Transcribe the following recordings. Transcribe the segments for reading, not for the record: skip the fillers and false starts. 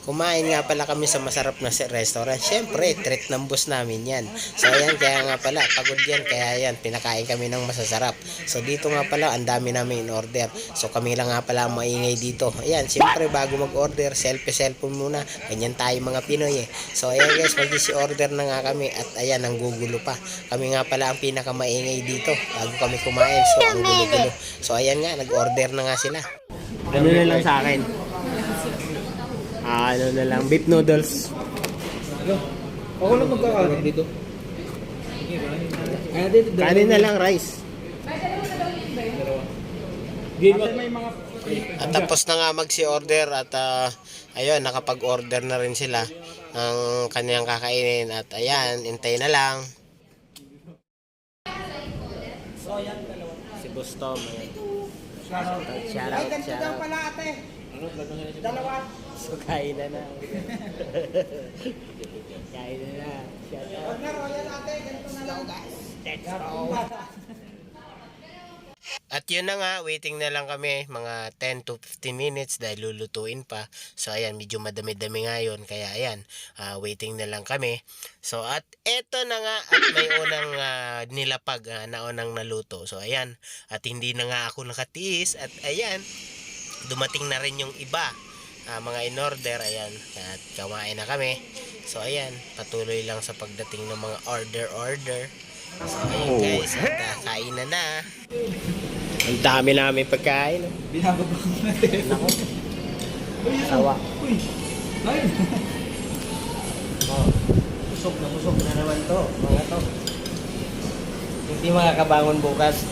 kumain nga pala kami sa masarap na restaurant. Siyempre, treat ng boss namin yan. So ayan, kaya nga pala, pagod yan. Kaya yan, pinakain kami ng masasarap. So dito nga pala, ang dami namin in order. So kami lang nga pala ang maingay dito. Ayan, siyempre bago mag-order, selfie-selfie muna. Ganyan tayo mga Pinoy eh. So ayan guys, mag-order na nga kami. At ayan, ang gugulo pa. Kami nga pala ang pinakamaingay dito bago kami kumain. So ang gulo-gulo. So ayan nga, nag-order na nga sila. Ano na lang sa akin? Ano na lang, beef noodles. Ako lang magkakaroon dito. Kanin na lang, rice. At tapos na nga order at ayun, nakapag-order na rin sila ng kanyang kakainin. At ayan, intay na lang. Si Boss Tom. Shout out. Pala ate. Dalawa. So kain na na. Kain na na. Shout out. Partner, royal ate. Ganito na lang guys. Let's go. At yun na nga, waiting na lang kami mga 10 to 15 minutes dahil lulutuin pa. So ayan, medyo madami-dami nga yun. Kaya ayan, waiting na lang kami. So at eto na nga, at may unang nilapag na unang naluto. So ayan, at hindi na nga ako nakatiis. At ayan, dumating na rin yung iba. Mga in-order, ayan. At kumain na kami. So ayan, patuloy lang sa pagdating ng mga order. So ayun guys, at kain na na. Ang dami namin pagkain. Binababa ko natin. Nako. Sawa. Uy. Ayun. Oh, busog na naman to. Mga to. Hindi makakabangon bukas.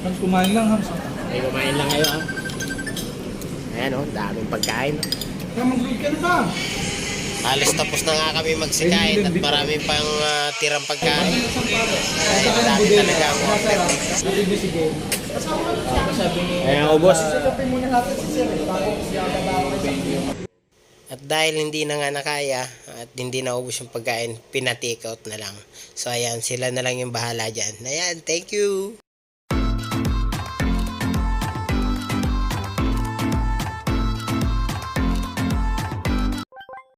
Hams, kumain lang, Hams. Ay, kumain lang kayo ah. Ayan oh, daming pagkain. Kaya mag-load ka na ba? Halos tapos na nga kami magsikain at marami pang tirang pagkain. Ay, dami talaga ang order. Ayan, ubos. At dahil hindi na nga nakaya at hindi na ubos yung pagkain, pina-take out na lang. So ayan, sila na lang yung bahala dyan. Ayan, thank you!